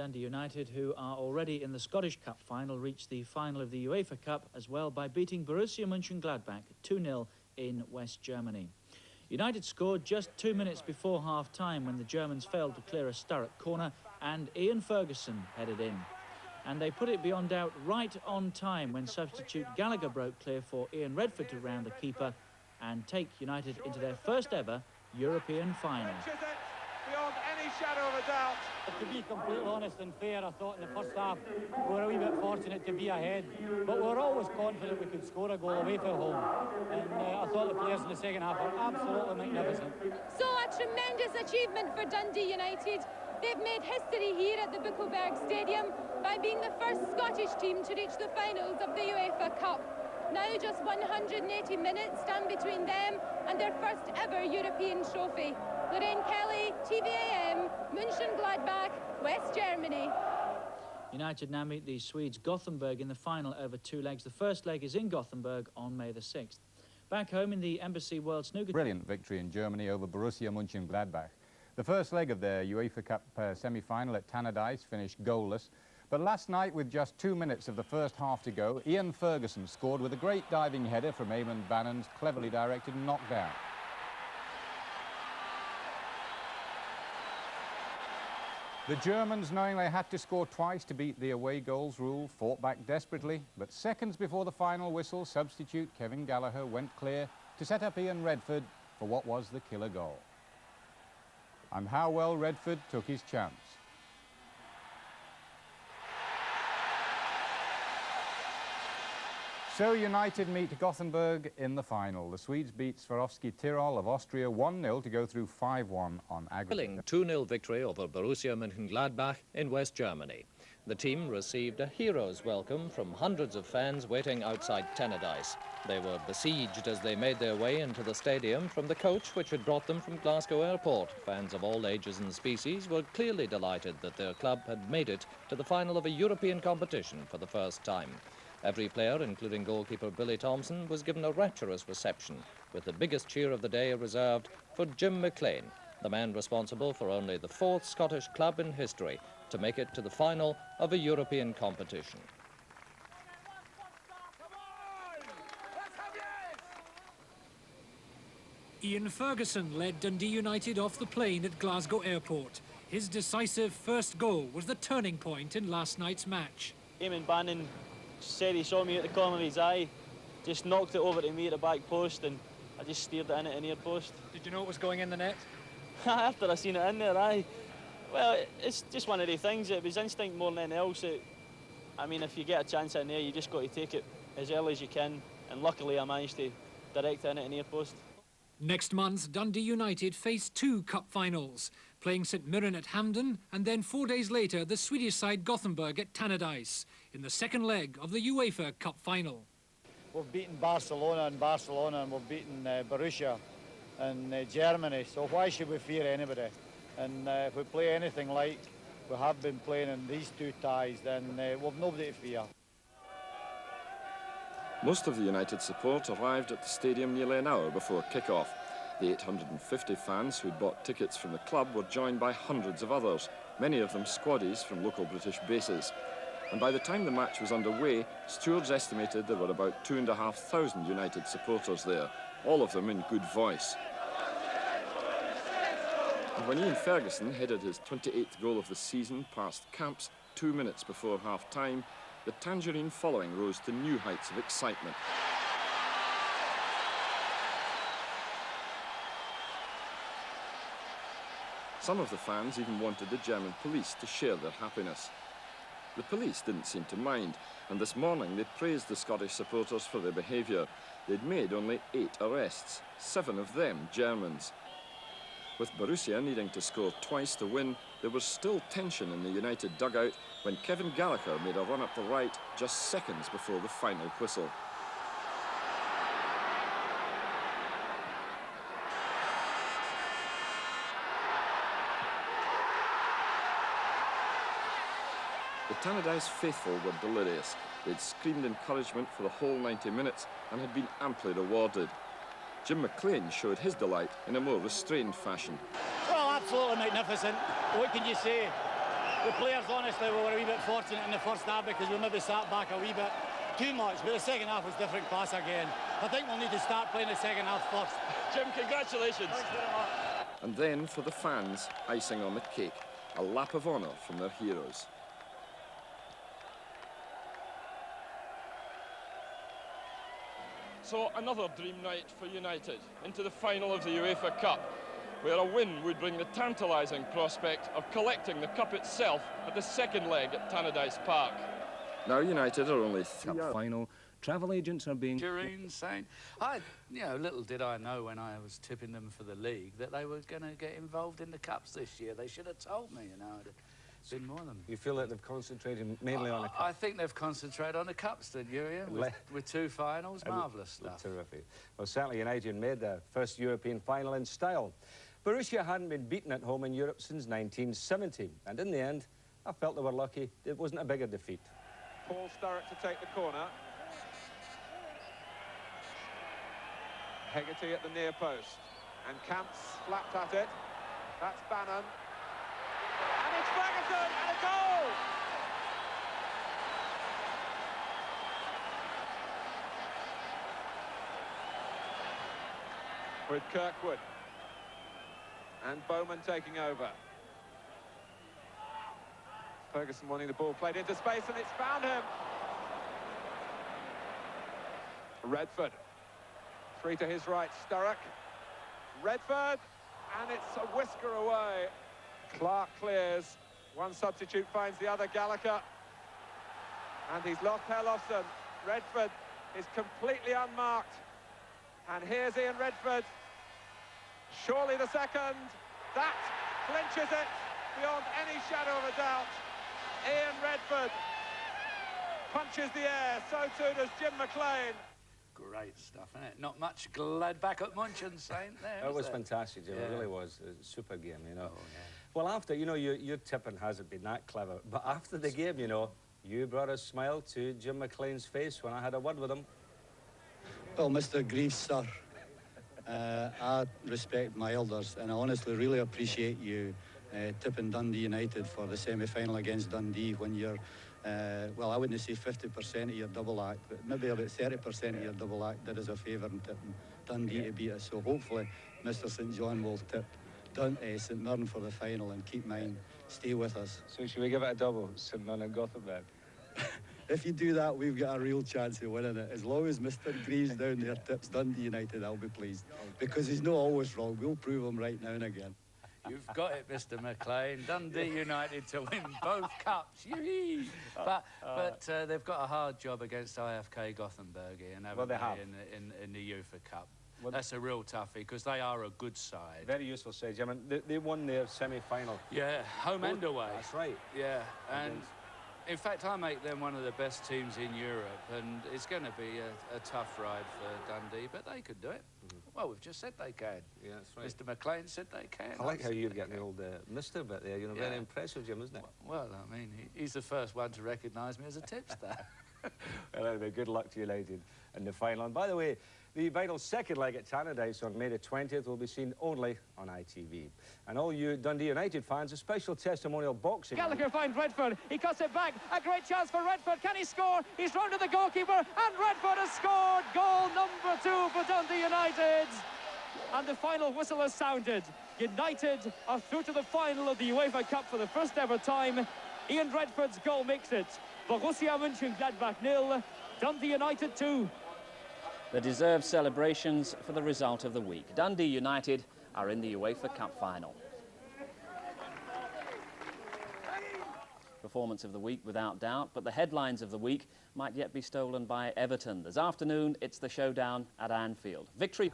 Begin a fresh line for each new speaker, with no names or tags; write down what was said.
Dundee United, who are already in the Scottish Cup final, reached the final of the UEFA Cup as well by beating Borussia Mönchengladbach 2-0 in West Germany. United scored just 2 minutes before half-time when the Germans failed to clear a Sturrock corner and Ian Ferguson headed in. And they put it beyond doubt right on time when substitute Gallagher broke clear for Ian Redford to round the keeper and take United into their first ever European final.
Beyond any shadow of a doubt.
To be completely honest and fair, I thought in the first half we were a wee bit fortunate to be ahead, but we were always confident we could score a goal away from home. And I thought the players in the second half were absolutely magnificent.
So a tremendous achievement for Dundee United. They've made history here at the Buckelberg Stadium by being the first Scottish team to reach the finals of the UEFA Cup. Now just 180 minutes stand between them and their first ever European trophy. Lorraine Kelly, TVAM, Mönchengladbach, West Germany.
United now meet the Swedes Gothenburg in the final over 2 legs. The first leg is in Gothenburg on May the 6th. Back home in the Embassy World Snooker...
Brilliant victory in Germany over Borussia Mönchengladbach. The first leg of their UEFA Cup semi-final at Tannadice finished goalless. But last night, with just 2 minutes of the first half to go, Ian Ferguson scored with a great diving header from Eamon Bannon's cleverly directed knockdown. The Germans, knowing they had to score twice to beat the away goals rule, fought back desperately, but seconds before the final whistle, substitute Kevin Gallagher went clear to set up Ian Redford for what was the killer goal. And how well Redford took his chance. So United meet Gothenburg in the final. The Swedes beat Swarovski Tirol of Austria 1-0 to go through 5-1 on aggregate.
2-0 victory over Borussia Mönchengladbach in West Germany. The team received a hero's welcome from hundreds of fans waiting outside Tannadice. They were besieged as they made their way into the stadium from the coach which had brought them from Glasgow Airport. Fans of all ages and species were clearly delighted that their club had made it to the final of a European competition for the first time. Every player, including goalkeeper Billy Thompson, was given a rapturous reception, with the biggest cheer of the day reserved for Jim McLean, the man responsible for only the 4th Scottish club in history to make it to the final of a European competition.
Ian Ferguson led Dundee United off the plane at Glasgow Airport. His decisive first goal was the turning point in last night's match.
Eamon Bannon said he saw me at the corner of his eye, just knocked it over to me at the back post, and I just steered it in at the near post.
Did you know it was going in the net?
After I seen it in there, aye. Well, it's just one of the things. It was instinct more than anything else. I mean, if you get a chance in there, you just got to take it as early as you can, and luckily I managed to direct it in at the near post.
Next month, Dundee United face 2 cup finals, playing St Mirren at Hampden and then 4 days later the Swedish side Gothenburg at Tannadice in the second leg of the UEFA Cup final.
We've beaten Barcelona and we've beaten Borussia in Germany, so why should we fear anybody? And if we play anything like we have been playing in these 2 ties, then we've nobody to fear.
Most of the United support arrived at the stadium nearly an hour before kick-off. The 850 fans who'd bought tickets from the club were joined by hundreds of others, many of them squaddies from local British bases. And by the time the match was underway, stewards estimated there were about 2,500 United supporters there, all of them in good voice. And when Ian Ferguson headed his 28th goal of the season past Camps 2 minutes before half-time, the Tangerine following rose to new heights of excitement. Some of the fans even wanted the German police to share their happiness. The police didn't seem to mind, and this morning they praised the Scottish supporters for their behaviour. They'd made only 8 arrests, 7 of them Germans. With Borussia needing to score twice to win, there was still tension in the United dugout when Kevin Gallagher made a run up the right just seconds before the final whistle. The Tannadice faithful were delirious. They'd screamed encouragement for the whole 90 minutes and had been amply rewarded. Jim McLean showed his delight in a more restrained fashion.
Well, absolutely magnificent. What can you say? The players, honestly, we were a wee bit fortunate in the first half because we maybe sat back a wee bit too much, but the second half was different class again. I think we'll need to start playing the second half first.
Jim, congratulations.
Thanks very much.
And then, for the fans, icing on the cake, a lap of honour from their heroes.
So another dream night for United, into the final of the UEFA Cup, where a win would bring the tantalising prospect of collecting the cup itself at the second leg at Tannadice Park.
Now United are only
Cup final. Travel agents are being...
Insane. Little did I know when I was tipping them for the league that they were going to get involved in the cups this year. They should have told me, It's been more than...
You feel that they've concentrated mainly on the cup?
I think they've concentrated on the cups, didn't you, Ian? With two finals, marvellous stuff.
Terrific. Well, certainly United made their first European final in style. Borussia hadn't been beaten at home in Europe since 1970, and in the end, I felt they were lucky. It wasn't a bigger defeat.
Paul Sturrock to take the corner. Hegarty at the near post. And Camps flapped at it. That's Bannon. And it's Ferguson, and a goal! With Kirkwood. And Bowman taking over. Ferguson wanting the ball played into space, and it's found him. Redford. Three to his right, Sturrock. Redford, and it's a whisker away. Clark clears. One substitute finds the other, Gallagher. And he's lost Herlofsson. Redford is completely unmarked. And here's Ian Redford. Surely the second. That clinches it beyond any shadow of a doubt. Ian Redford punches the air. So too does Jim McLean.
Great stuff, isn't it? Not much Gladbach at Mönchengladbach there.
It was fantastic, Jim. It really was. It was a super game,
Oh, yeah.
Well, after, your tipping hasn't been that clever, but after the game, you brought a smile to Jim McLean's face when I had a word with him.
Well, Mr. Greaves, sir, I respect my elders, and I honestly really appreciate you tipping Dundee United for the semi-final against Dundee when you're, well, I wouldn't say 50% of your double act, but maybe about 30% of your double act did us a favour in tipping Dundee to beat us. So hopefully Mr. St John will tip St Mirren for the final and keep mine, stay with us.
So should we give it a double, St Mirren and Gothenburg?
If you do that, we've got a real chance of winning it. As long as Mr. Greaves down there tips Dundee United, I'll be pleased. Because he's not always wrong. We'll prove him right now and again.
You've got it, Mr. McLean. Dundee United to win both cups. Yee! But they've got a hard job against IFK Gothenburg, Ian, haven't they, in the UEFA Cup. Well, that's a real toughie, because they are a good side.
Very useful side. I mean, they won their semi-final.
Yeah, home and away.
That's right.
Yeah, and in fact, I make them one of the best teams in Europe, and it's going to be a tough ride for Dundee, but they could do it. Well, we've just said they can.
Yeah, that's right.
Mr. McLean said they can.
I like how you're getting the old Mr. bit there. Very impressive, Jim, isn't it?
Well, I mean, he's the first one to recognise me as a tipster.
Well, anyway, good luck to United in the final. And by the way, the vital second leg at Tannadice on May the 20th will be seen only on ITV. And all you Dundee United fans, a special testimonial boxing...
Gallagher finds Redford. He cuts it back. A great chance for Redford. Can he score? He's round to the goalkeeper, and Redford has scored. Goal number 2 for Dundee United. And the final whistle has sounded. United are through to the final of the UEFA Cup for the first ever time. Ian Redford's goal makes it. Borussia Mönchengladbach 0, Dundee United 2.
The deserved celebrations for the result of the week. Dundee United are in the UEFA Cup final. Performance of the week without doubt, but the headlines of the week might yet be stolen by Everton. This afternoon, it's the showdown at Anfield. Victory